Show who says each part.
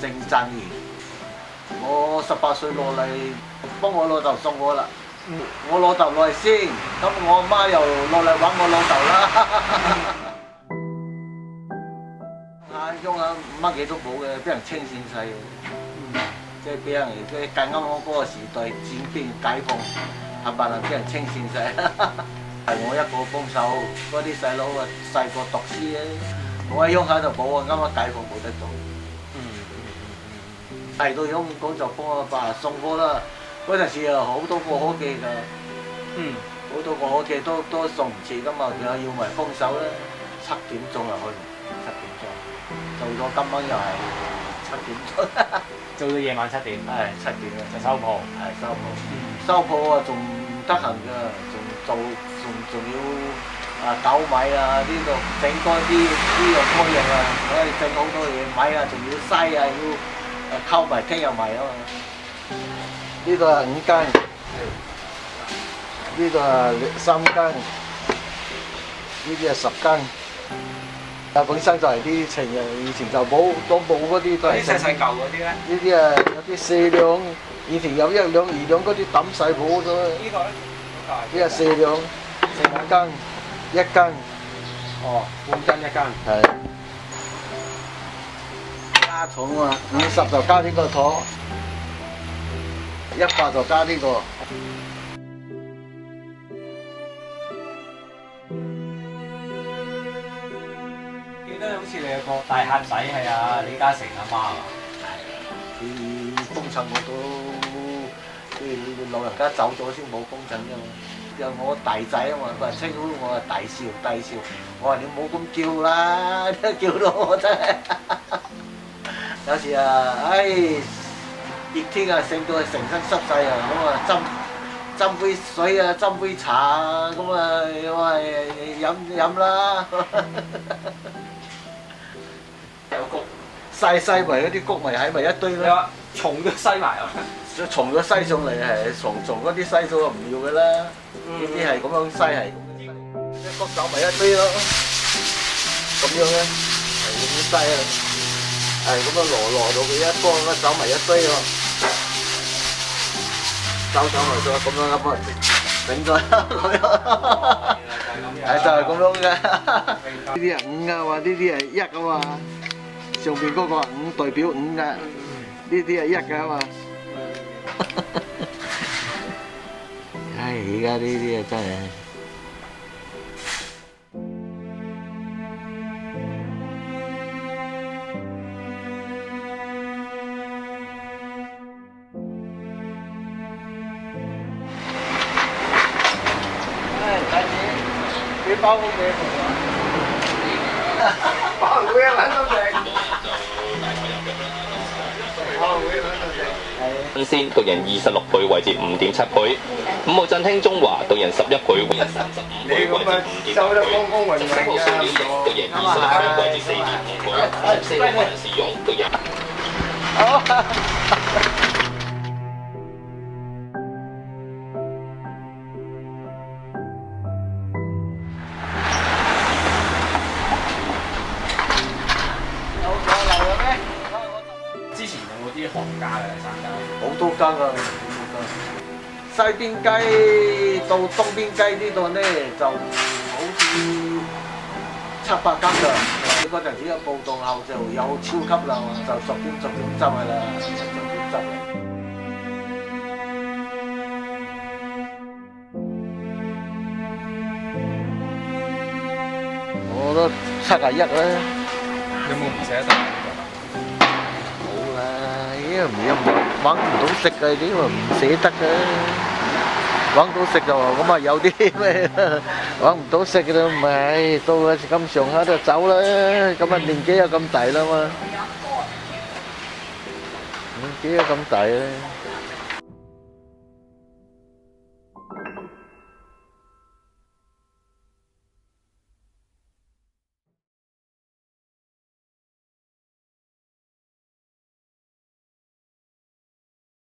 Speaker 1: 正爭議。我18歲落嚟幫我老豆送我啦。我老豆落嚟先，咁我阿媽又落嚟揾我老豆啦。眼中啊乜嘢都冇嘅，俾人清算晒嘅。即係俾人即係咁啱我嗰個時代戰邊解放，冚唪唥俾人清算晒。係我一個幫手，嗰啲細佬啊細個讀書咧，我喺鄉下度冇啊，啱啱解放冇得做。嚟到香港就幫阿爸送貨啦。嗰陣時啊好多個伙計㗎，好多個伙計都送唔切㗎嘛，佢要埋幫手啦。7點鐘就去，7點鐘做咗今晚又係7點鐘，
Speaker 2: 做到夜晚7點，
Speaker 1: 係7點啊
Speaker 2: 就收鋪，
Speaker 1: 係收鋪。收鋪啊仲唔得閒㗎，仲要倒米啊，呢度整多啲呢樣嗰樣啊，可以整好多嘢，米啊仲要篩啊，要溝埋聽日米啊嘛。呢個係5斤，呢個係3斤，呢啲係10斤。本身就係啲情人，以前就冇嗰啲都係。
Speaker 2: 啲細細嚿嗰啲咧？
Speaker 1: 呢啲啊有啲4兩，以前有1兩、2兩嗰啲抌細鋪咗。
Speaker 2: 呢個咧？
Speaker 1: 呢個4兩，4斤，1斤。
Speaker 2: 哦，半斤1斤。
Speaker 1: 係。加重啊，50就加呢個糖，100就加呢個。
Speaker 2: 記得好似你有個大客仔係啊李嘉誠阿媽啊。
Speaker 1: 係啊，佢幫襯我都，佢老人家走咗先冇幫襯啫嘛。有我大仔啊嘛，佢話稱呼我係大少，我話你唔好咁叫啦，叫到我真係。有時啊，熱天啊，整到成身濕晒啊，咁啊斟杯水啊，斟杯茶啊，咁啊我話飲啦。
Speaker 2: 有谷，
Speaker 1: 篩埋嗰啲谷咪喺埋一堆咯。
Speaker 2: 你話蟲都篩埋啊？
Speaker 1: 蟲咗篩上嚟係蟲嗰啲篩咗就唔要嘅啦。呢啲係咁樣篩係咁樣篩，一谷走埋一堆咯。咁樣咧係咁樣篩啊，係咁樣攞到佢一幫咁走埋一堆咯。走埋咗咁樣咁啊整咗咁樣，係就係咁樣嘅。呢啲係5啊嘛，呢啲係1啊嘛。上邊嗰個5代表5㗎，呢啲係1㗎嘛。唉，而家呢啲啊真係。仔子，幾包好嘅？包唔會啊，揾到食。
Speaker 3: 新鮮獨人26倍為至5.7倍，5號振興中華獨人11倍為至35倍為至5.8倍，星號塑料型獨人26倍為至4.5倍，14號萬事用獨人。
Speaker 2: 之前有冇啲行家嘅生家？
Speaker 1: 好多間啊，西邊街到東邊街呢度咧，就好似7、8間㗎。嗰陣時有暴動後就有超級啦，就逐漸執㗎啦，逐漸執。我都71啦。
Speaker 2: 有冇唔捨得？
Speaker 1: 冇啦，依家唔揾唔到食嘅，呢個唔捨得嘅。揾到食就話咁啊，有啲咩揾唔到食嘅都唔係，到咁上下就走啦。咁啊年紀又咁大啦嘛，年紀又咁大啦。